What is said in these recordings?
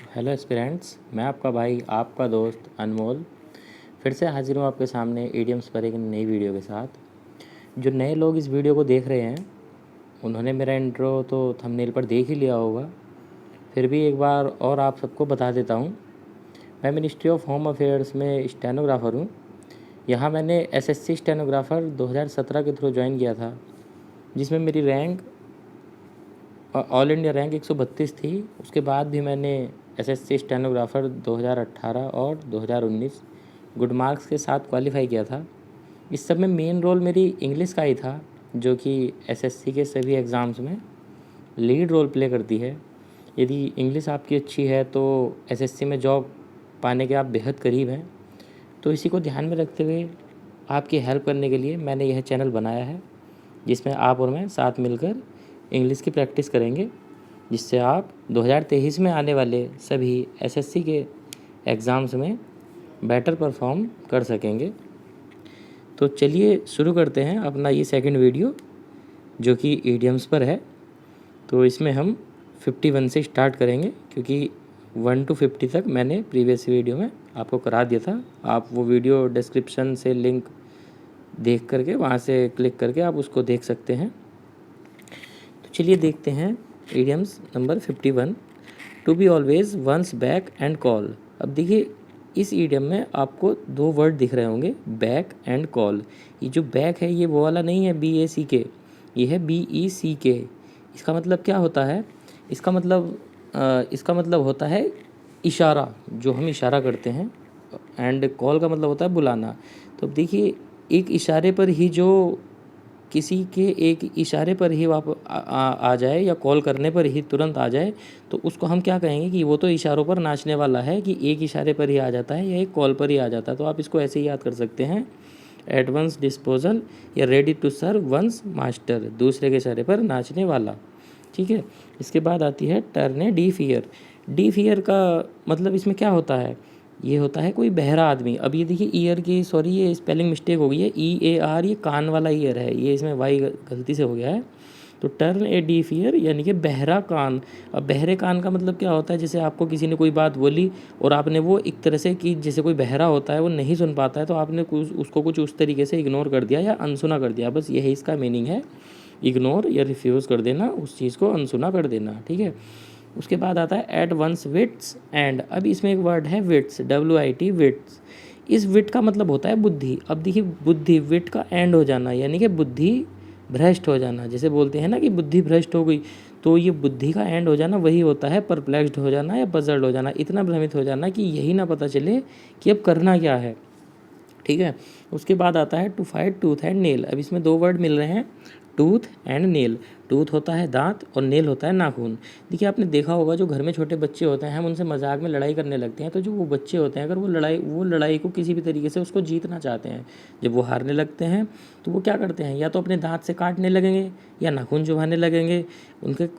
Hello aspirants, मैं आपका भाई आपका दोस्त अनमोल फिर से हाजिर हूँ आपके सामने ईडियम्स पर एक नई वीडियो के साथ। जो नए लोग इस वीडियो को देख रहे हैं उन्होंने मेरा इंट्रो तो थंबनेल पर देख ही लिया होगा, फिर भी एक बार और आप सबको बता देता हूँ। मैं मिनिस्ट्री ऑफ होम अफेयर्स में स्टेनोग्राफ़र हूँ। यहाँ मैंने एसएससी स्टेनोग्राफ़र 2017 के थ्रू ज्वाइन किया था, जिसमें मेरी रैंक ऑल इंडिया रैंक 132 थी। उसके बाद भी मैंने एसएससी स्टेनोग्राफ़र 2018 और 2019 गुड मार्क्स के साथ क्वालिफाई किया था। इस सब में मेन रोल मेरी इंग्लिश का ही था, जो कि एसएससी के सभी एग्ज़ाम्स में लीड रोल प्ले करती है। यदि इंग्लिश आपकी अच्छी है तो एसएससी में जॉब पाने के आप बेहद करीब हैं। तो इसी को ध्यान में रखते हुए आपकी हेल्प करने के लिए मैंने यह चैनल बनाया है, जिसमें आप और मैं साथ मिलकर इंग्लिश की प्रैक्टिस करेंगे, जिससे आप 2023 में आने वाले सभी एसएससी के एग्ज़ाम्स में बेटर परफॉर्म कर सकेंगे। तो चलिए शुरू करते हैं अपना ये सेकंड वीडियो, जो कि ईडियम्स पर है। तो इसमें हम 51 से स्टार्ट करेंगे, क्योंकि 1 to 50 तक मैंने प्रीवियस वीडियो में आपको करा दिया था। आप वो वीडियो डिस्क्रिप्शन से लिंक देख करके, वहाँ से क्लिक करके आप उसको देख सकते हैं। तो चलिए देखते हैं idioms number 51, to be always one's back and call. अब देखिए, इस ईडियम में आपको दो वर्ड दिख रहे होंगे, बैक एंड कॉल। ये जो बैक है ये वो वाला नहीं है BACK, ये है BECK। इसका मतलब क्या होता है? इसका मतलब होता है इशारा, जो हम इशारा करते हैं। एंड कॉल का मतलब होता है बुलाना। तो अब देखिए, एक इशारे पर ही जो किसी के एक इशारे पर ही आ जाए या कॉल करने पर ही तुरंत आ जाए, तो उसको हम क्या कहेंगे कि वो तो इशारों पर नाचने वाला है, कि एक इशारे पर ही आ जाता है या एक कॉल पर ही आ जाता है। तो आप इसको ऐसे ही याद कर सकते हैं, एट वंस डिस्पोजल या ready to serve one's master, दूसरे के इशारे पर नाचने वाला। ठीक है। इसके बाद आती है turn A D fear. D fear का मतलब इसमें क्या होता है? ये होता है कोई बहरा आदमी। अब ये देखिए, ईयर की, सॉरी ये स्पेलिंग मिस्टेक हो गई है, EAR, ये कान वाला ईयर है, ये इसमें वाई गलती से हो गया है। तो टर्न ए डी फियर यानी कि बहरा कान। अब बहरे कान का मतलब क्या होता है? जैसे आपको किसी ने कोई बात बोली और आपने वो एक तरह से, कि जैसे कोई बहरा होता है वो नहीं सुन पाता है, तो आपने उसको कुछ उस तरीके से इग्नोर कर दिया या अनसुना कर दिया। बस यही इसका मीनिंग है, इग्नोर या रिफ्यूज़ कर देना, उस चीज़ को अनसुना कर देना। ठीक है। उसके बाद आता है एट वंस विट्स एंड। अब इसमें एक वर्ड है विट्स, WIT, विट्स। इस विट का मतलब होता है बुद्धि। अब देखिए, बुद्धि, विट का एंड हो जाना यानी कि बुद्धि भ्रष्ट हो जाना। जैसे बोलते हैं ना कि बुद्धि भ्रष्ट हो गई, तो ये बुद्धि का एंड हो जाना वही होता है परप्लेक्स्ड हो जाना या पजल्ड हो जाना, इतना भ्रमित हो जाना कि यही ना पता चले कि अब करना क्या है। ठीक है। उसके बाद आता है to fight tooth and nail. अब इसमें दो वर्ड मिल रहे हैं, टूथ एंड नेल। टूथ होता है दांत और नेल होता है नाखून। देखिए, आपने देखा होगा जो घर में छोटे बच्चे होते हैं, हम उनसे मजाक में लड़ाई करने लगते हैं, तो जो वो बच्चे होते हैं, अगर वो लड़ाई को किसी भी तरीके से उसको जीतना चाहते हैं, जब वो हारने लगते हैं तो वो क्या करते हैं? या तो अपने दांत से काटने लगेंगे या नाखून चुभाने लगेंगे।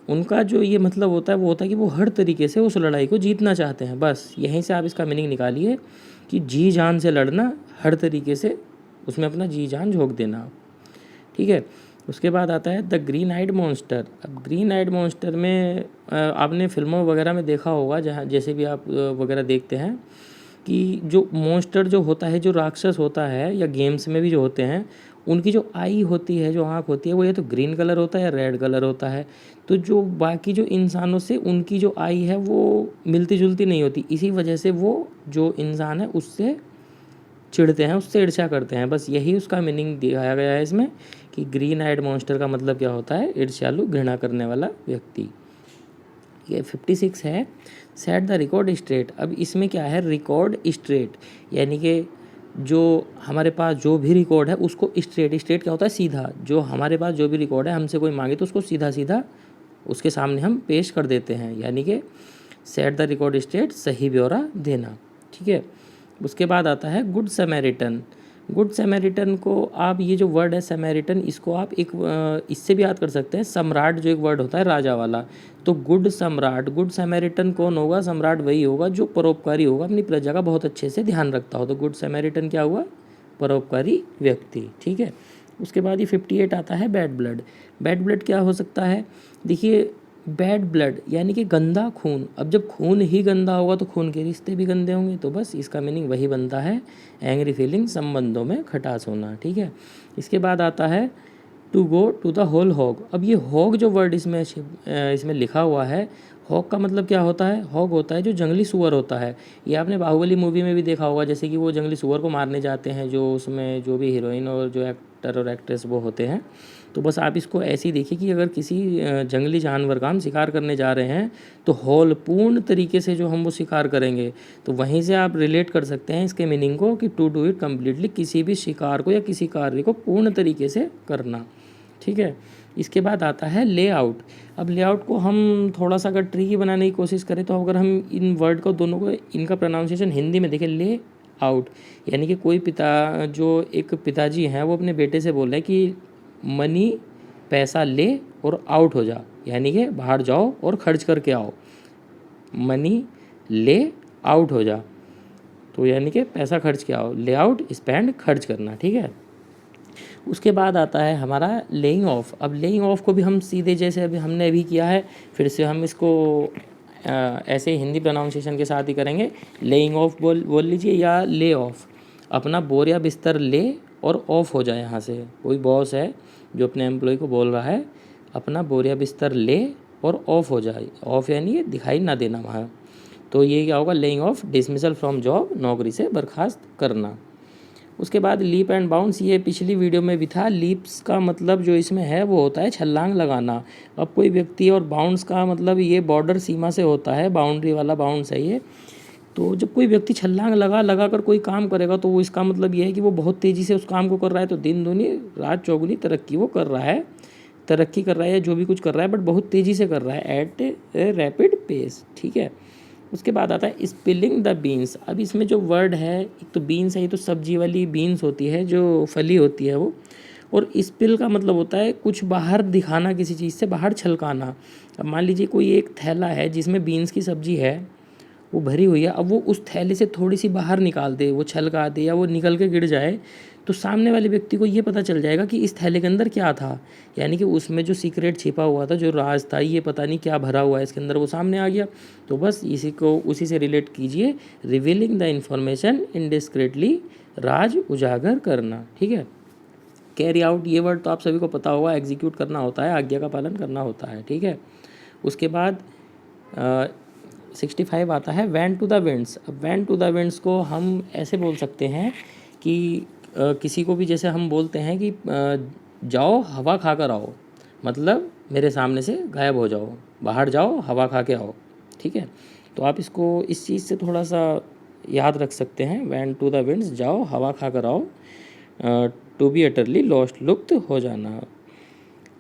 उनका जो ये मतलब होता है वो होता है कि वो हर तरीके से उस लड़ाई को जीतना चाहते हैं। बस यहीं से आप इसका मीनिंग निकालिए कि जी जान से लड़ना, हर तरीके से उसमें अपना जी जान झोंक देना। ठीक है। उसके बाद आता है द ग्रीन आइड मॉन्स्टर। अब ग्रीन आइड मॉन्स्टर में आपने फिल्मों वगैरह में देखा होगा, जहाँ जैसे भी आप वगैरह देखते हैं, कि जो मॉन्स्टर जो होता है, जो राक्षस होता है, या गेम्स में भी जो होते हैं, उनकी जो आई होती है, जो आँख होती है, वो या तो ग्रीन कलर होता है या रेड कलर होता है। तो जो बाकी जो इंसानों से उनकी जो आई है वो मिलती जुलती नहीं होती, इसी वजह से वो जो इंसान है उससे चिढ़ते हैं, उससे ईर्ष्या करते हैं। बस यही उसका मीनिंग दिखाया गया है इसमें, कि ग्रीन आइड मॉन्स्टर का मतलब क्या होता है? ईर्ष्यालु, घृणा करने वाला व्यक्ति। ये 56 है, सेट द रिकॉर्ड स्ट्रेट। अब इसमें क्या है? रिकॉर्ड स्ट्रेट यानी कि जो हमारे पास जो भी रिकॉर्ड है उसको स्ट्रेट, स्ट्रेट क्या होता है? सीधा। जो हमारे पास जो भी रिकॉर्ड है, हमसे कोई मांगे तो उसको सीधा सीधा उसके सामने हम पेश कर देते हैं, यानी कि सेट द रिकॉर्ड स्ट्रेट, सही ब्यौरा देना। ठीक है। उसके बाद आता है गुड समैरिटन। गुड समैरिटन को आप, ये जो वर्ड है समैरिटन, इसको आप एक इससे भी याद कर सकते हैं, सम्राट, जो एक वर्ड होता है राजा वाला। तो गुड सम्राट, गुड समैरिटन कौन होगा? सम्राट वही होगा जो परोपकारी होगा, अपनी प्रजा का बहुत अच्छे से ध्यान रखता हो। तो गुड समैरिटन क्या हुआ? परोपकारी व्यक्ति। ठीक है। उसके बाद ये 58 आता है बैड ब्लड। बैड ब्लड क्या हो सकता है? देखिए, बैड ब्लड यानी कि गंदा खून। अब जब खून ही गंदा होगा तो खून के रिश्ते भी गंदे होंगे, तो बस इसका मीनिंग वही बनता है, एंग्री फीलिंग, संबंधों में खटास होना। ठीक है, इसके बाद आता है to go to the whole hog. अब ये हॉग जो वर्ड इसमें लिखा हुआ है, हॉग का मतलब क्या होता है? हॉग होता है जो जंगली सूअर होता है। ये आपने बाहुबली मूवी में भी देखा होगा, जैसे कि वो जंगली सूअर को मारने जाते हैं, जो उसमें जो भी हीरोइन और जो एक्टर और एक्ट्रेस वो होते हैं। तो बस आप इसको ऐसे ही देखिए कि अगर किसी जंगली जानवर का हम शिकार करने जा रहे हैं तो होल पूर्ण तरीके से जो हम वो शिकार करेंगे, तो वहीं से आप रिलेट कर सकते हैं इसके मीनिंग को कि टू डू इट कम्प्लीटली, किसी भी शिकार को या किसी कार्य को पूर्ण तरीके से करना। ठीक है, इसके बाद आता है लेआउट। अब लेआउट को हम थोड़ा सा अगर ट्रिकी बनाने की कोशिश करें तो अगर हम इन वर्ड को दोनों को इनका प्रोनाउंसिएशन हिंदी में देखें, ले आउट यानी कि कोई एक पिताजी हैं वो अपने बेटे से बोल रहे हैं कि मनी, पैसा ले और आउट हो जा, यानी कि बाहर जाओ और खर्च करके आओ। मनी ले आउट हो जा, तो यानी कि पैसा खर्च के आओ। ले आउट स्पेंड, खर्च करना। ठीक है, उसके बाद आता है हमारा लेइंग ऑफ। अब लेइंग ऑफ को भी हम सीधे जैसे हमने अभी किया है, फिर से हम इसको ऐसे हिंदी प्रोनाउंसिएशन के साथ ही करेंगे। लेइंग ऑफ बोल लीजिए या ले ऑफ। अपना बोर या बिस्तर ले और ऑफ हो जाए यहाँ से। कोई बॉस है जो अपने एम्प्लॉय को बोल रहा है अपना बोर या बिस्तर ले और ऑफ हो जाए। ऑफ यानी ये दिखाई ना देना वहाँ, तो ये क्या होगा? Laying of, dismissal from job, नौकरी से बर्खास्त करना। उसके बाद लीप एंड बाउंस, ये पिछली वीडियो में भी था। लीप्स का मतलब जो इसमें है वो होता है छलांग लगाना। अब कोई व्यक्ति, और बाउंस का मतलब ये बॉर्डर सीमा से होता है, बाउंड्री वाला बाउंस है ये। तो जब कोई व्यक्ति छलांग लगा कर कोई काम करेगा तो वो इसका मतलब ये है कि वो बहुत तेज़ी से उस काम को कर रहा है। तो दिन दूनी रात चौगुनी तरक्की वो कर रहा है, तरक्की कर रहा है या जो भी कुछ कर रहा है, बट बहुत तेज़ी से कर रहा है, एट ए रैपिड पेस। ठीक है, उसके बाद आता है स्पिलिंग द बीन्स। अब इसमें जो वर्ड है, एक तो बीन्स है, ये तो सब्जी वाली बीन्स होती है जो फली होती है वो, और स्पिल का मतलब होता है कुछ बाहर दिखाना, किसी चीज़ से बाहर छलकाना। अब मान लीजिए कोई एक थैला है जिसमें बीन्स की सब्जी है, वो भरी हुई है, अब वो उस थैले से थोड़ी सी बाहर निकाल दे, वो छलका दे या वो निकल के गिर जाए, तो सामने वाले व्यक्ति को ये पता चल जाएगा कि इस थैले के अंदर क्या था, यानी कि उसमें जो सीक्रेट छिपा हुआ था, जो राज था, ये पता नहीं क्या भरा हुआ है इसके अंदर, वो सामने आ गया। तो बस इसी को उसी से रिलेट कीजिए, रिवीलिंग द इंफॉर्मेशन इनडिस्क्रेटली, राज उजागर करना। ठीक है, कैरी आउट, ये वर्ड तो आप सभी को पता होगा, एग्जीक्यूट करना होता है, आज्ञा का पालन करना होता है। ठीक है, उसके बाद 65 आता है वैन टू द विंड्स। अब वैन टू द विंड्स को हम ऐसे बोल सकते हैं कि किसी को भी जैसे हम बोलते हैं कि जाओ हवा खा कर आओ, मतलब मेरे सामने से गायब हो जाओ, बाहर जाओ हवा खा के आओ। ठीक है, तो आप इसको इस चीज़ से थोड़ा सा याद रख सकते हैं, वैन टू द विंड्स, जाओ हवा खा कर आओ, टू बी अटरली लॉस्ट, लुप्त हो जाना।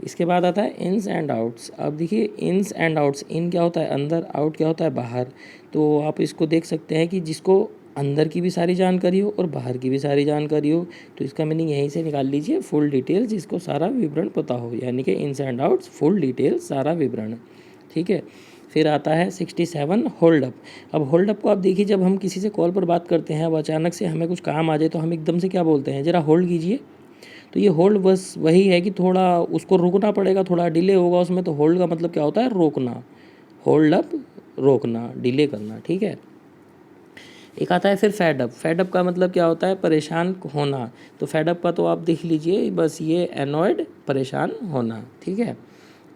इसके बाद आता है इन्स एंड आउट्स। अब देखिए इन्स एंड आउट्स, इन क्या होता है अंदर, आउट क्या होता है बाहर। तो आप इसको देख सकते हैं कि जिसको अंदर की भी सारी जानकारी हो और बाहर की भी सारी जानकारी हो, तो इसका मीनिंग यहीं से निकाल लीजिए, फुल डिटेल, जिसको सारा विवरण पता हो, यानी कि इन्स एंड आउट्स, फुल डिटेल, सारा विवरण। ठीक है, फिर आता है 67 होल्ड अप। अब होल्ड अप को आप देखिए, जब हम किसी से कॉल पर बात करते हैं, अब अचानक से हमें कुछ काम आ जाए तो हम एकदम से क्या बोलते हैं, ज़रा होल्ड कीजिए। तो ये होल्ड बस वही है कि थोड़ा उसको रुकना पड़ेगा, थोड़ा डिले होगा उसमें। तो होल्ड का मतलब क्या होता है, रोकना। होल्ड अप, रोकना, डिले करना। ठीक है, एक आता है फिर फेड अप। फेड अप का मतलब क्या होता है, परेशान होना। तो फेड अप का तो आप देख लीजिए, बस ये एनॉयड, परेशान होना। ठीक है,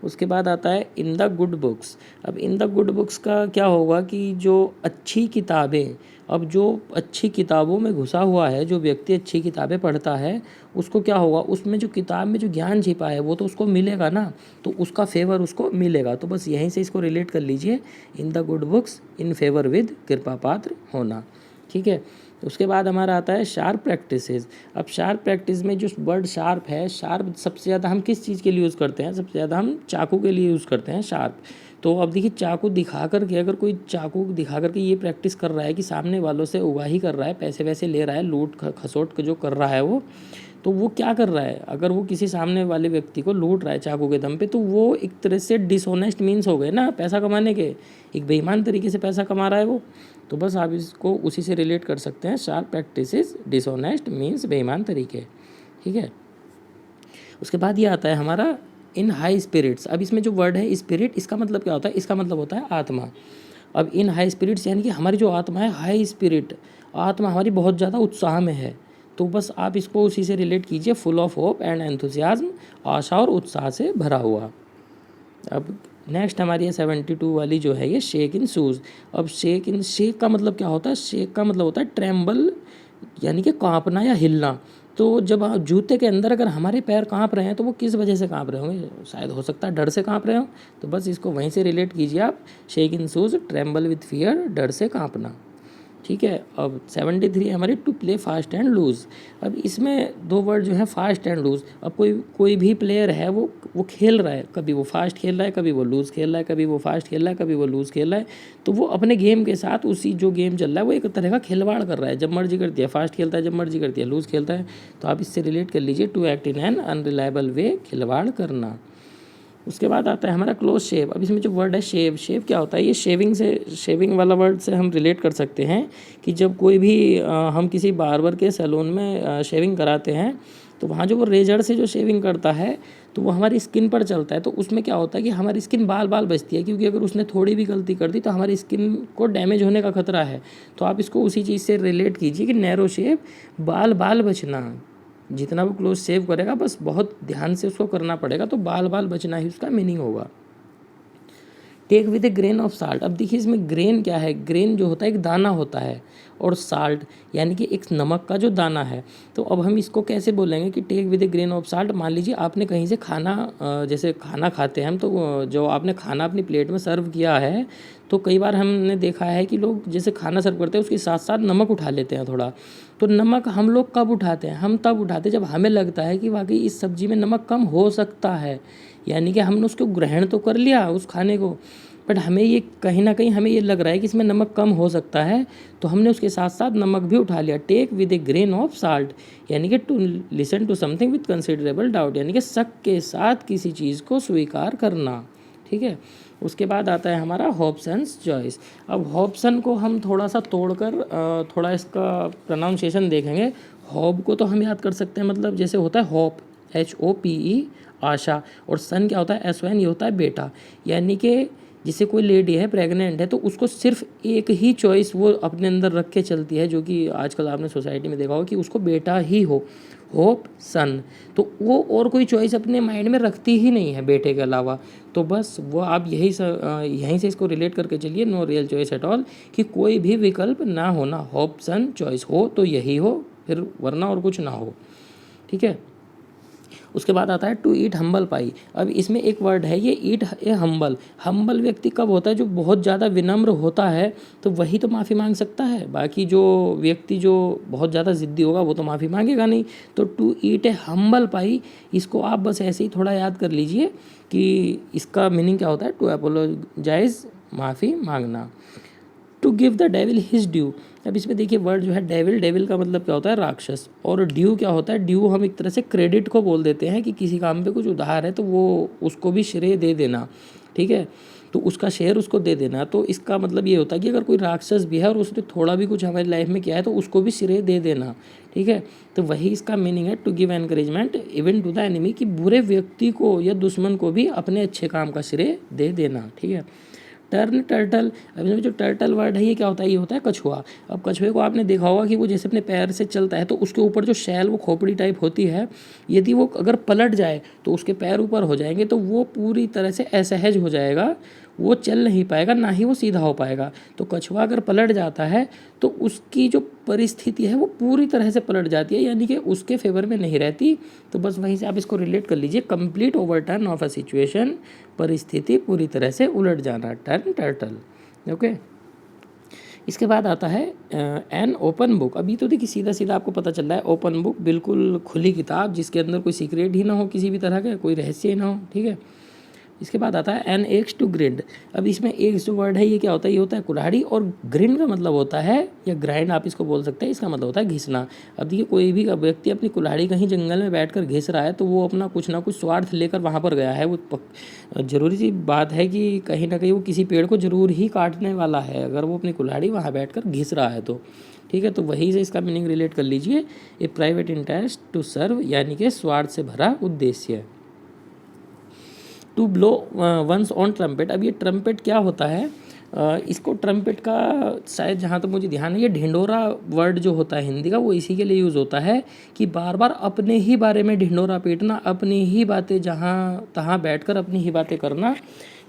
उसके बाद आता है इन द गुड बुक्स। अब इन द गुड बुक्स का क्या होगा कि जो अच्छी किताबें, अब जो अच्छी किताबों में घुसा हुआ है, जो व्यक्ति अच्छी किताबें पढ़ता है उसको क्या होगा, उसमें जो किताब में जो ज्ञान छिपा है वो तो उसको मिलेगा ना, तो उसका फेवर उसको मिलेगा। तो बस यहीं से इसको रिलेट कर लीजिए, in the good books, in favour with, कृपा पात्र होना। ठीक है, उसके बाद हमारा आता है शार्प प्रैक्टिसेस। अब शार्प प्रैक्टिस में जो वर्ड शार्प है, शार्प सबसे ज़्यादा हम किस चीज़ के लिए यूज़ करते हैं, सबसे ज़्यादा हम चाकू के लिए यूज़ करते हैं शार्प। तो अब देखिए चाकू दिखा करके, अगर कोई चाकू दिखा करके ये प्रैक्टिस कर रहा है कि सामने वालों से उगाही कर रहा है, पैसे वैसे ले रहा है, लूट खसोट जो कर रहा है वो, तो वो क्या कर रहा है, अगर वो किसी सामने वाले व्यक्ति को लूट रहा है चाकू के दम पे, तो वो एक तरह से डिसऑनेस्ट मीन्स हो गए ना पैसा कमाने के, एक बेईमान तरीके से पैसा कमा रहा है वो। तो बस आप इसको उसी से रिलेट कर सकते हैं, शार्प प्रैक्टिसेस, डिसऑनेस्ट मीन्स बेईमान तरीके। ठीक है, उसके बाद ये आता है हमारा इन हाई स्पिरिट्स। अब इसमें जो वर्ड है स्पिरिट, इसका मतलब क्या होता है? इसका मतलब होता है आत्मा। अब इन हाई स्पिरिट्स यानी कि हमारी जो आत्मा है, हाई स्पिरिट, आत्मा हमारी बहुत ज़्यादा उत्साह में है। तो बस आप इसको उसी से रिलेट कीजिए, full of hope and enthusiasm, आशा और उत्साह से भरा हुआ। अब नेक्स्ट हमारी है 72 वाली जो है ये शेक इन शूज़। अब शेक का मतलब क्या होता है? शेक का मतलब होता है ट्रेम्बल, यानी कि कांपना या हिलना। तो जब आप जूते के अंदर अगर हमारे पैर कांप रहे हैं तो वो किस वजह से कांप रहे होंगे? शायद हो सकता है डर से कांप रहे हो। तो बस इसको वहीं से रिलेट कीजिए आप, shake in shoes, tremble with fear, डर से कांपना। ठीक है। अब 73 हमारी to play fast and loose. अब इसमें दो वर्ड जो है फास्ट एंड लूज़। अब कोई भी प्लेयर है, वो खेल रहा है, कभी वो फास्ट खेल रहा है, कभी वो लूज़ खेल रहा है, कभी वो फास्ट खेल रहा है, कभी वो लूज़ खेल रहा है। तो वो अपने गेम के साथ, उसी जो गेम चल रहा है वो एक तरह का खिलवाड़ कर रहा है। जब मर्जी करती है फास्ट खेलता है, जब मर्जी करती है लूज़ खेलता है। तो आप इससे रिलेट कर लीजिए, to act in an unreliable way, खिलवाड़ करना। उसके बाद आता है हमारा क्लोज शेव। अब इसमें जो वर्ड है शेव, शेव क्या होता है? ये शेविंग वाला वर्ड से हम रिलेट कर सकते हैं कि जब कोई भी हम किसी बार्बर के सैलून में शेविंग कराते हैं तो वहाँ जो वो रेजर से जो शेविंग करता है तो वो हमारी स्किन पर चलता है। तो उसमें क्या होता है कि हमारी स्किन बाल बचती है, क्योंकि अगर उसने थोड़ी भी गलती कर दी तो हमारी स्किन को डैमेज होने का खतरा है। तो आप इसको उसी चीज़ से रिलेट कीजिए कि नैरो शेव, बाल बचना। जितना वो क्लोज शेव करेगा बस बहुत ध्यान से उसको करना पड़ेगा, तो बाल बचना ही उसका मीनिंग होगा। Take with a grain of salt. अब देखिए इसमें ग्रेन क्या है? ग्रेन जो होता है एक दाना होता है, और साल्ट यानी कि एक नमक का जो दाना है। तो अब हम इसको कैसे बोलेंगे कि take with a grain of salt? मान लीजिए आपने कहीं से खाना, जैसे खाना खाते हैं हम, तो जो आपने खाना अपनी प्लेट में सर्व किया है, तो कई बार हमने देखा है कि लोग जैसे खाना सर्व करते हैं उसके साथ साथ नमक उठा लेते हैं थोड़ा। तो नमक हम लोग कब उठाते हैं? हम तब उठाते हैं जब हमें लगता है कि वाकई इस सब्जी में नमक कम हो सकता है, यानी कि हमने उसको ग्रहण तो कर लिया उस खाने को, बट हमें ये कहीं ना कहीं हमें ये लग रहा है कि इसमें नमक कम हो सकता है, तो हमने उसके साथ साथ नमक भी उठा लिया। Take with a grain of salt यानी कि to listen to something with considerable doubt, यानी कि शक के साथ किसी चीज़ को स्वीकार करना। ठीक है। उसके बाद आता है हमारा हॉब्सन्स चॉइस। अब हॉब्सन को हम थोड़ा सा तोड़कर थोड़ा इसका प्रोनाउंसिएशन देखेंगे। हॉब को तो हम याद कर सकते हैं, मतलब जैसे होता है होप, HOPE, आशा, और सन क्या होता है? SON, ये होता है बेटा। यानी कि जैसे कोई लेडी है, प्रेग्नेंट है, तो उसको सिर्फ एक ही चॉइस वो अपने अंदर रख के चलती है, जो कि आजकल आपने सोसाइटी में देखा होगा कि उसको बेटा ही हो, होप सन। तो वो और कोई चॉइस अपने माइंड में रखती ही नहीं है बेटे के अलावा। तो बस वो आप यहीं से इसको रिलेट करके चलिए, no real choice at all, कि कोई भी विकल्प ना होना, होप सन चॉइस हो तो यही हो, फिर वरना और कुछ ना हो। ठीक है। उसके बाद आता है टू ईट हम्बल पाई। अब इसमें एक वर्ड है ये ईट ए हम्बल। हम्बल व्यक्ति कब होता है? जो बहुत ज़्यादा विनम्र होता है, तो वही तो माफ़ी मांग सकता है। बाकी जो व्यक्ति जो बहुत ज़्यादा ज़िद्दी होगा वो तो माफ़ी मांगेगा नहीं। तो टू ईट ए हम्बल पाई, इसको आप बस ऐसे ही थोड़ा याद कर लीजिए कि इसका मीनिंग क्या होता है? टू अपोलोजाइज, माफ़ी मांगना। To give the devil his due. अब इसमें देखिए वर्ड जो है डेविल, डेविल का मतलब क्या होता है? राक्षस। और ड्यू क्या होता है? ड्यू हम एक तरह से क्रेडिट को बोल देते हैं कि किसी काम पे कुछ उधार है तो वो उसको भी श्रेय दे देना। ठीक है। तो उसका शेयर उसको दे देना। तो इसका मतलब ये होता है कि अगर कोई राक्षस भी है और उसने थोड़ा भी कुछ हमारी लाइफ में किया है तो उसको भी श्रेय दे देना। ठीक है। तो वही इसका मीनिंग है, to give encouragement even to the enemy, कि बुरे व्यक्ति को या दुश्मन को भी अपने अच्छे काम का श्रेय दे देना। ठीक है। Turn turtle. अब इसमें जो टर्टल वर्ड है ये क्या होता है? ये होता है कछुआ। अब कछुए को आपने देखा होगा कि वो जैसे अपने पैर से चलता है तो उसके ऊपर जो शैल, वो खोपड़ी टाइप होती है, यदि वो अगर पलट जाए तो उसके पैर ऊपर हो जाएंगे, तो वो पूरी तरह से असहज हो जाएगा, वो चल नहीं पाएगा, ना ही वो सीधा हो पाएगा। तो कछुआ अगर पलट जाता है तो उसकी जो परिस्थिति है वो पूरी तरह से पलट जाती है, यानी कि उसके फेवर में नहीं रहती। तो बस वहीं से आप इसको रिलेट कर लीजिए, complete overturn of a situation, परिस्थिति पूरी तरह से उलट जाना, टर्न टर्टल। ओके। इसके बाद आता है एन ओपन बुक। अभी तो देखिए सीधा सीधा आपको पता चल रहा है, ओपन बुक, बिल्कुल खुली किताब जिसके अंदर कोई सीक्रेट ही ना हो, किसी भी तरह का कोई रहस्य ही ना हो। ठीक है। इसके बाद आता है एन एक्स टू ग्रिंड। अब इसमें एक्स जो वर्ड है ये क्या होता है? ये होता है कुल्हाड़ी, और ग्रिंड का मतलब होता है, या ग्राइंड आप इसको बोल सकते हैं, इसका मतलब होता है घिसना। अब देखिए कोई भी व्यक्ति अपनी कुल्हाड़ी कहीं जंगल में बैठकर घिस रहा है तो वो अपना कुछ ना कुछ स्वार्थ लेकर वहाँ पर गया है। वो जरूरी सी बात है कि कहीं ना कहीं वो किसी पेड़ को जरूर ही काटने वाला है, अगर वो अपनी कुल्हाड़ी वहाँ बैठ कर घिस रहा है तो। ठीक है। तो वही से इसका मीनिंग रिलेट कर लीजिए, a private interest to serve, यानी कि स्वार्थ से भरा उद्देश्य। To blow one's own trumpet. अब ये ट्रम्पेट क्या होता है, इसको ट्रम्पेट का शायद जहाँ तक मुझे ध्यान है ये ढिंढोरा वर्ड जो होता है हिंदी का वो इसी के लिए यूज़ होता है कि बार बार अपने ही बारे में ढिंढोरा पीटना, अपनी ही बातें जहाँ तहाँ बैठकर अपनी ही बातें करना।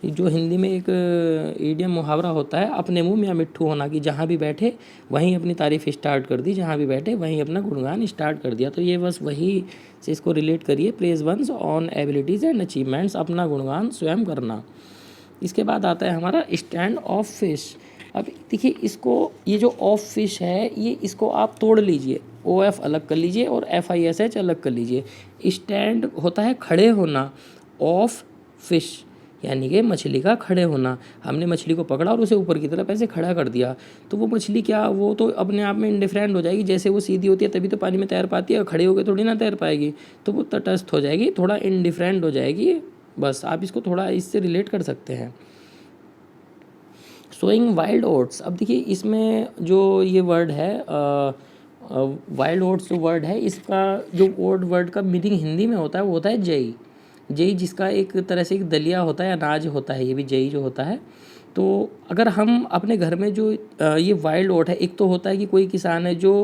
जो हिंदी में एक इडियम मुहावरा होता है, अपने मुंह में मिट्ठू होना, कि जहाँ भी बैठे वहीं अपनी तारीफ़ स्टार्ट कर दी, जहाँ भी बैठे वहीं अपना गुणगान स्टार्ट कर दिया। तो ये बस वही से इसको रिलेट करिए, praise one's own abilities and achievements, अपना गुणगान स्वयं करना। इसके बाद आता है हमारा स्टैंड ऑफ फिश। अब देखिए इसको, ये जो ऑफ फिश है ये इसको आप तोड़ लीजिए, ओ एफ अलग कर लीजिए और एफ आई एस एच अलग कर लीजिए। स्टैंड होता है खड़े होना, ऑफ फिश यानी कि मछली का खड़े होना। हमने मछली को पकड़ा और उसे ऊपर की तरफ ऐसे खड़ा कर दिया, तो वो मछली क्या, वो तो अपने आप में इंडिफरेंट हो जाएगी। जैसे वो सीधी होती है तभी तो पानी में तैर पाती है, और खड़े होकर थोड़ी ना तैर पाएगी, तो वो तटस्थ हो जाएगी, थोड़ा इंडिफरेंट हो जाएगी। बस आप इसको थोड़ा इससे रिलेट कर सकते हैं। Sowing wild oats. अब देखिए इसमें जो ये वर्ड है वाइल्ड ओट्स जो वर्ड है, इसका जो ओट वर्ड का मीनिंग हिंदी में होता है वो होता है जई। जई जिसका एक तरह से एक दलिया होता है, अनाज होता है, ये भी जई जो होता है। तो अगर हम अपने घर में जो ये वाइल्ड ओट है, एक तो होता है कि कोई किसान है जो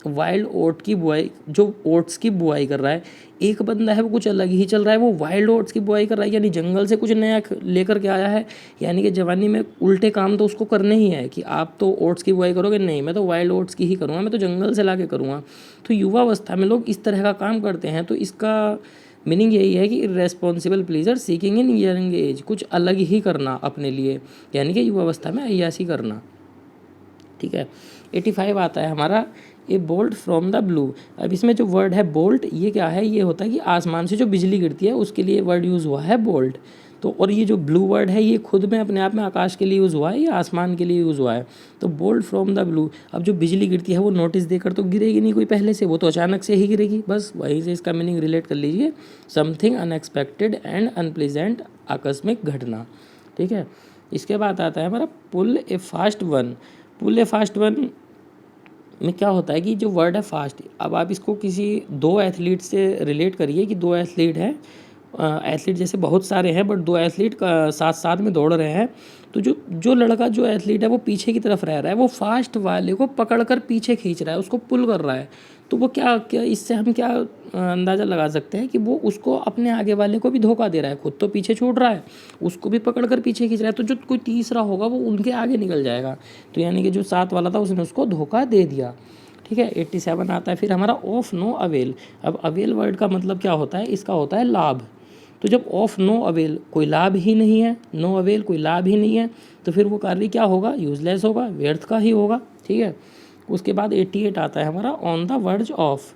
वाइल्ड ओट की बुआई, जो ओट्स की बुआई कर रहा है। एक बंदा है वो कुछ अलग ही चल रहा है, वो वाइल्ड ओट्स की बुआई कर रहा है, यानी जंगल से कुछ नया लेकर के आया है। यानी कि जवानी में उल्टे काम तो उसको करने ही है कि आप तो ओट्स की बुआई करोगे, नहीं मैं तो वाइल्ड ओट्स की ही करूँगा, मैं तो जंगल से ला के करूँगा। तो युवावस्था में लोग इस तरह का काम करते हैं। तो इसका मीनिंग यही है कि इर्रेस्पॉन्सिबल प्लीजर सीकिंग इन यंग एज, कुछ अलग ही करना अपने लिए, यानी कि युवावस्था में अय्यासी करना। ठीक है। 85 आता है हमारा ए बोल्ट फ्रॉम द ब्लू। अब इसमें जो वर्ड है बोल्ट, ये क्या है, ये होता है कि आसमान से जो बिजली गिरती है उसके लिए वर्ड यूज़ हुआ है बोल्ट। तो और ये जो ब्लू वर्ड है ये खुद में अपने आप में आकाश के लिए यूज़ हुआ है, ये आसमान के लिए यूज़ हुआ है। तो बोल्ट फ्रॉम द ब्लू। अब जो बिजली गिरती है वो नोटिस देकर तो गिरेगी नहीं कोई पहले से, वो तो अचानक से ही गिरेगी। बस वहीं से इसका मीनिंग रिलेट कर लीजिए, समथिंग अनएक्सपेक्टेड एंड अनप्लीजेंट, आकस्मिक घटना। ठीक है। इसके बाद आता है हमारा पुल ए फास्ट वन। पुल ए फास्ट वन में क्या होता है कि जो वर्ड है फास्ट, अब आप इसको किसी दो एथलीट से रिलेट करिए कि दो एथलीट हैं, एथलीट जैसे बहुत सारे हैं बट दो एथलीट का साथ साथ में दौड़ रहे हैं। तो जो लड़का जो एथलीट है वो पीछे की तरफ रह रहा है, वो फास्ट वाले को पकड़कर पीछे खींच रहा है, उसको पुल कर रहा है। तो वो क्या क्या इससे हम क्या अंदाज़ा लगा सकते हैं कि वो उसको अपने आगे वाले को भी धोखा दे रहा है, खुद तो पीछे छूट रहा है, उसको भी पकड़कर पीछे खींच रहा है। तो जो कोई तीसरा होगा वो उनके आगे निकल जाएगा। तो यानी कि जो साथ वाला था उसने उसको धोखा दे दिया। ठीक है। 87 आता है फिर हमारा ऑफ नो अवेल। अब अवेल वर्ड का मतलब क्या होता है, इसका होता है लाभ। तो जब ऑफ नो अवेल, कोई लाभ ही नहीं है, नो अवेल कोई लाभ ही नहीं है, तो फिर वो कार्य क्या होगा, यूजलेस होगा, व्यर्थ का ही होगा। ठीक है। उसके बाद 88 आता है हमारा on the verge of.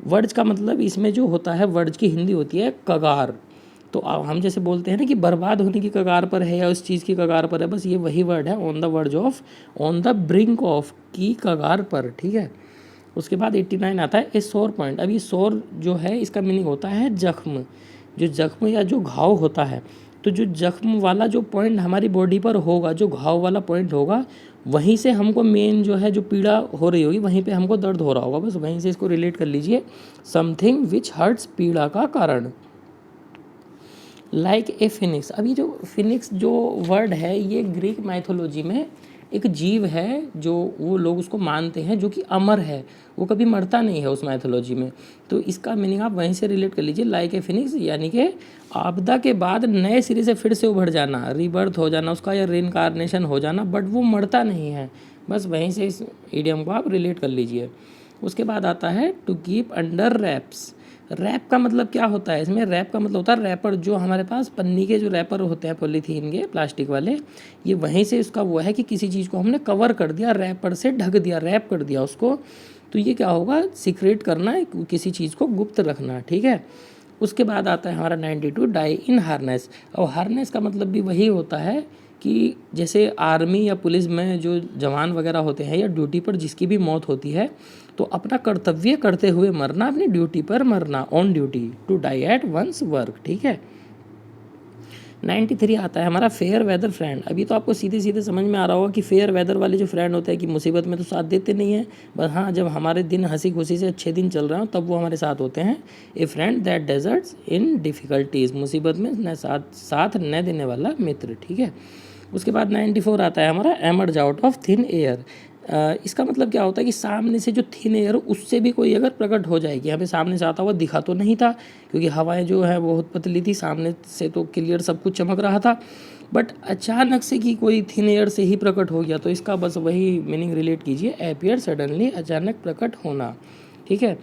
Verge का मतलब इसमें जो होता है, वर्ज की हिंदी होती है कगार। तो हम जैसे बोलते हैं ना कि बर्बाद होने की कगार पर है या उस चीज़ की कगार पर है, बस ये वही वर्ड है, on the verge of, on the brink of, की कगार पर। ठीक है। उसके बाद 89 आता है ए सोर पॉइंट। अब ये सोर जो है इसका मीनिंग होता है जख्म। जो जख्म या जो घाव होता है, तो जो जख्म वाला जो पॉइंट हमारी बॉडी पर होगा, जो घाव वाला पॉइंट होगा, वहीं से हमको मेन जो है जो पीड़ा हो रही होगी वहीं पे हमको दर्द हो रहा होगा, बस वहीं से इसको रिलेट कर लीजिए, समथिंग विच हर्ट्स, पीड़ा का कारण। Like a Phoenix. अभी जो फिनिक्स जो वर्ड है ये ग्रीक माइथोलॉजी में एक जीव है जो वो लोग उसको मानते हैं जो कि अमर है, वो कभी मरता नहीं है उस माइथोलॉजी में। तो इसका मीनिंग आप वहीं से रिलेट कर लीजिए, लाइक ए फिनिक्स यानी कि आपदा के बाद नए सिरे से फिर से उभर जाना, रीबर्थ हो जाना उसका, या रिइंकार्नेशन हो जाना, बट वो मरता नहीं है। बस वहीं से इस इडियम को आप रिलेट कर लीजिए। उसके बाद आता है to keep under wraps. Wrap का मतलब क्या होता है, इसमें रैप का मतलब होता है रैपर, जो हमारे पास पन्नी के जो रैपर होते हैं पॉलीथीन के, प्लास्टिक वाले, ये वहीं से उसका वो है कि किसी चीज़ को हमने कवर कर दिया, रैपर से ढक दिया, रैप कर दिया उसको। तो ये क्या होगा, सीक्रेट करना है, किसी चीज़ को गुप्त रखना। ठीक है। उसके बाद आता है हमारा 92 डाई इन हार्नेस। और हार्नेस का मतलब भी वही होता है कि जैसे आर्मी या पुलिस में जो जवान वगैरह होते हैं या ड्यूटी पर जिसकी भी मौत होती है, तो अपना कर्तव्य करते हुए मरना, अपनी ड्यूटी पर मरना, on duty, to die at one's work. ठीक है। 93 आता है हमारा फेयर वेदर फ्रेंड। अभी तो आपको सीधे सीधे समझ में आ रहा होगा कि फेयर वेदर वाले जो फ्रेंड होते हैं कि मुसीबत में तो साथ देते नहीं हैं, बस हाँ जब हमारे दिन हंसी खुशी से अच्छे दिन चल रहे हो तब वो हमारे साथ होते हैं। A friend that deserts in difficulties, मुसीबत में न साथ न देने वाला मित्र, ठीक है। उसके बाद 94 आता है हमारा emerge out of thin air. इसका मतलब क्या होता है कि सामने से जो थिन एयर उससे भी कोई अगर प्रकट हो जाएगी, हमें सामने से आता हुआ दिखा तो नहीं था क्योंकि हवाएं जो है बहुत पतली थी, सामने से तो क्लियर सब कुछ चमक रहा था, बट अचानक से कि कोई थिन एयर से ही प्रकट हो गया, तो इसका बस वही मीनिंग रिलेट कीजिए, अपीयर सडनली, अचानक प्रकट होना, ठीक है।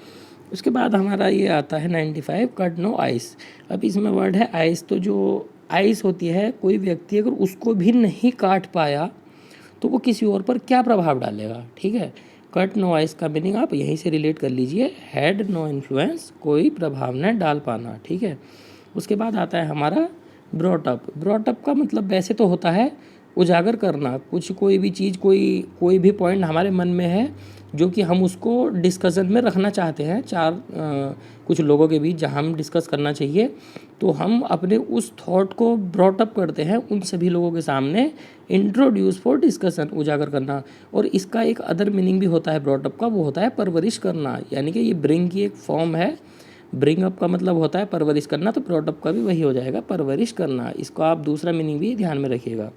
उसके बाद हमारा ये आता है 95 कट नो आइस। अब इसमें वर्ड है आइस, तो जो आइस होती है कोई व्यक्ति अगर उसको भी नहीं काट पाया तो वो किसी और पर क्या प्रभाव डालेगा, ठीक है। कट नो आइस का मीनिंग आप यहीं से रिलेट कर लीजिए, हैड नो इन्फ्लुएंस, कोई प्रभाव न डाल पाना, ठीक है। उसके बाद आता है हमारा ब्रॉट अप। ब्रॉट अप का मतलब वैसे तो होता है उजागर करना, कुछ कोई भी चीज़ कोई भी पॉइंट हमारे मन में है जो कि हम उसको डिस्कशन में रखना चाहते हैं कुछ लोगों के बीच जहाँ हम डिस्कस करना चाहिए, तो हम अपने उस थॉट को ब्रॉट अप करते हैं उन सभी लोगों के सामने, इंट्रोड्यूस फॉर डिस्कशन, उजागर करना। और इसका एक अदर मीनिंग भी होता है ब्रॉट अप का, वो होता है परवरिश करना, यानी कि ये ब्रिंग की एक फॉर्म है। ब्रिंग अप का मतलब होता है परवरिश करना, तो ब्रॉट अप का भी वही हो जाएगा, परवरिश करना। इसको आप दूसरा मीनिंग भी ध्यान में रखिएगा,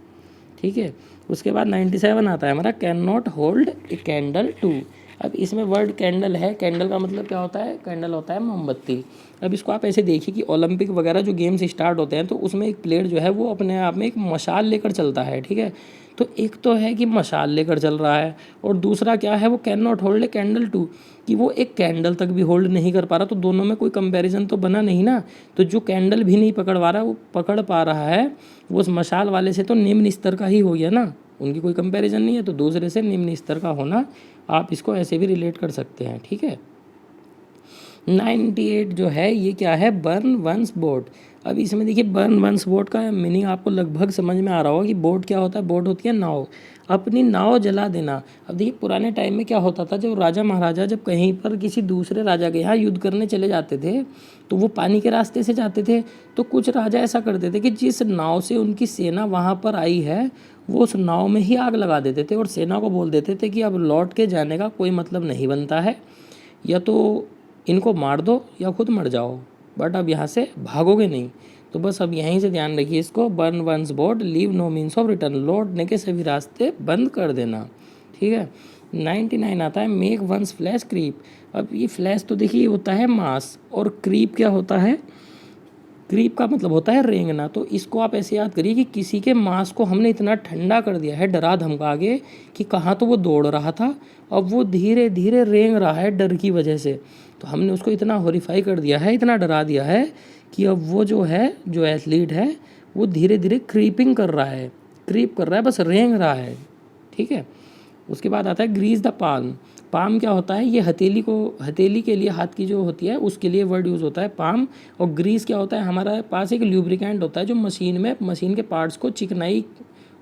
ठीक है। उसके बाद 97 आता है हमारा can not hold a candle to. अब इसमें वर्ड कैंडल है, कैंडल का मतलब क्या होता है, कैंडल होता है मोमबत्ती। अब इसको आप ऐसे देखिए कि ओलंपिक वगैरह जो गेम्स स्टार्ट होते हैं तो उसमें एक प्लेयर जो है वो अपने आप में एक मशाल लेकर चलता है, ठीक है। तो एक तो है कि मशाल लेकर चल रहा है और दूसरा क्या है, वो can not hold a candle to, कि वो एक कैंडल तक भी होल्ड नहीं कर पा रहा, तो दोनों में कोई कंपैरिजन तो बना नहीं ना। तो जो कैंडल भी नहीं पकड़ पा रहा वो पकड़ पा रहा है वो उस मशाल वाले से तो निम्न स्तर का ही हो गया ना, उनकी कोई कंपैरिजन नहीं है, तो दूसरे से निम्न स्तर का होना, आप इसको ऐसे भी रिलेट कर सकते हैं, ठीक है। 98 जो है ये क्या है, बर्न वंस बोट। अब इसमें देखिए बर्न वंस बोट का मीनिंग आपको लगभग समझ में आ रहा होगा कि बोट क्या होता है, बोट होती है नाव, अपनी नाव जला देना। अब देखिए पुराने टाइम में क्या होता था, जब राजा महाराजा जब कहीं पर किसी दूसरे राजा के यहाँ युद्ध करने चले जाते थे तो वो पानी के रास्ते से जाते थे, तो कुछ राजा ऐसा करते थे कि जिस नाव से उनकी सेना वहाँ पर आई है वो उस नाव में ही आग लगा देते थे और सेना को बोल देते थे कि अब लौट के जाने का कोई मतलब नहीं बनता है, या तो इनको मार दो या खुद मर जाओ, बट अब यहाँ से भागोगे नहीं। तो बस अब यहीं से ध्यान रखिए इसको, burn one's boat, leave no means of return, लौटने के सभी रास्ते बंद कर देना, ठीक है। 99 आता है मेक वंस फ्लैश क्रीप। अब ये फ्लैश तो देखिए होता है मांस, और क्रीप क्या होता है, क्रीप का मतलब होता है रेंगना। तो इसको आप ऐसे याद करिए कि किसी के मांस को हमने इतना ठंडा कर दिया है, डरा धमका के, कि कहाँ तो वो दौड़ रहा था अब वो धीरे धीरे रेंग रहा है डर की वजह से, तो हमने उसको इतना हॉरिफाई कर दिया है, इतना डरा दिया है कि अब वो जो है, जो एथलीट है वो धीरे धीरे क्रीपिंग कर रहा है, क्रीप कर रहा है, बस रेंग रहा है, ठीक है। उसके बाद आता है ग्रीस द पाल्म। पाम क्या होता है, ये हथेली के लिए, हाथ की जो होती है उसके लिए वर्ड यूज़ होता है पाम। और ग्रीस क्या होता है, हमारे पास एक ल्यूब्रिकेंट होता है जो मशीन के पार्ट्स को चिकनाई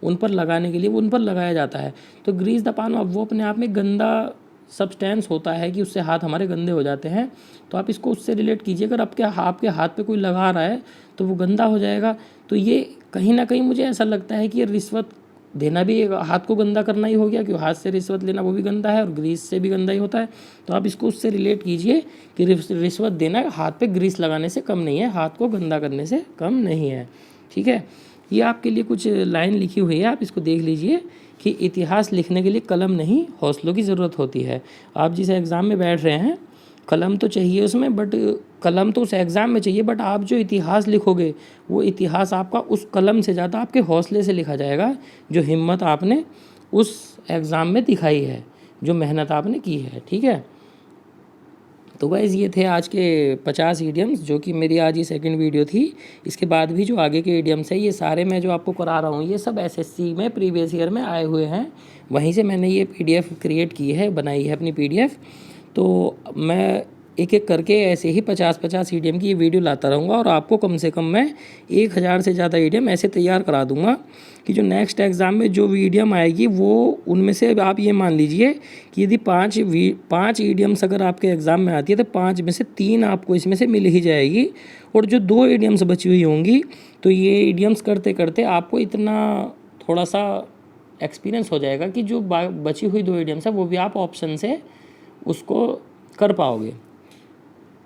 उन पर लगाने के लिए वो उन पर लगाया जाता है। तो ग्रीस द पाल्म, अब वो अपने आप में गंदा सब्सटेंस होता है कि उससे हाथ हमारे गंदे हो जाते हैं, तो आप इसको उससे रिलेट कीजिए, अगर आपके हाथ पे कोई लगा रहा है तो वो गंदा हो जाएगा। तो ये कहीं ना कहीं मुझे ऐसा लगता है कि ये रिश्वत देना भी हाथ को गंदा करना ही हो गया, क्योंकि हाथ से रिश्वत लेना वो भी गंदा है और ग्रीस से भी गंदा ही होता है। तो आप इसको उससे रिलेट कीजिए कि रिश्वत देना हाथ पे ग्रीस लगाने से कम नहीं है, हाथ को गंदा करने से कम नहीं है, ठीक है। ये आपके लिए कुछ लाइन लिखी हुई है, आप इसको देख लीजिए कि इतिहास लिखने के लिए कलम नहीं हौसलों की ज़रूरत होती है। आप जिस एग्ज़ाम में बैठ रहे हैं कलम तो चाहिए उसमें, बट कलम तो उस एग्ज़ाम में चाहिए, बट आप जो इतिहास लिखोगे वो इतिहास आपका उस कलम से ज़्यादा आपके हौसले से लिखा जाएगा, जो हिम्मत आपने उस एग्ज़ाम में दिखाई है, जो मेहनत आपने की है, ठीक है। तो गाइज़ ये थे आज के 50 ईडियम्स, जो कि मेरी आज ये सेकंड वीडियो थी। इसके बाद भी जो आगे के ईडियम्स है ये सारे मैं जो आपको करा रहा हूँ ये सब एसएससी में प्रीवियस ईयर में आए हुए हैं, वहीं से मैंने ये पीडीएफ क्रिएट की है, बनाई है अपनी पीडीएफ। तो मैं एक एक करके ऐसे ही 50-50 ईडियम की ये वीडियो लाता रहूँगा और आपको कम से कम मैं 1000 से ज़्यादा ईडियम ऐसे तैयार करा दूँगा कि जो नेक्स्ट एग्ज़ाम में जो ईडियम आएगी वो उनमें से आप ये मान लीजिए कि यदि 5 ईडियम्स अगर आपके एग्ज़ाम में आती है तो 5 में से 3 आपको इसमें से मिल ही जाएगी, और जो 2 ईडियम्स बची हुई होंगी तो ये ईडियम्स करते करते आपको इतना थोड़ा सा एक्सपीरियंस हो जाएगा कि जो बची हुई 2 ईडियम्स है वो भी आप ऑप्शन से उसको कर पाओगे।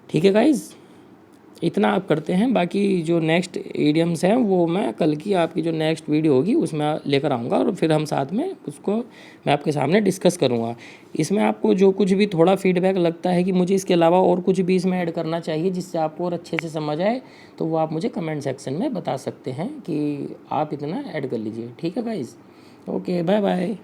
ठीक है गाइज़, इतना आप करते हैं। बाकी जो नेक्स्ट ईडियम्स हैं वो मैं कल की आपकी जो नेक्स्ट वीडियो होगी उसमें लेकर आऊँगा और फिर हम साथ में उसको मैं आपके सामने डिस्कस करूँगा। इसमें आपको जो कुछ भी थोड़ा फीडबैक लगता है कि मुझे इसके अलावा और कुछ भी इसमें ऐड करना चाहिए जिससे आपको और अच्छे से समझ आए, तो वो आप मुझे कमेंट सेक्शन में बता सकते हैं कि आप इतना ऐड कर लीजिए। ठीक है गाइज़, ओके, बाय बाय।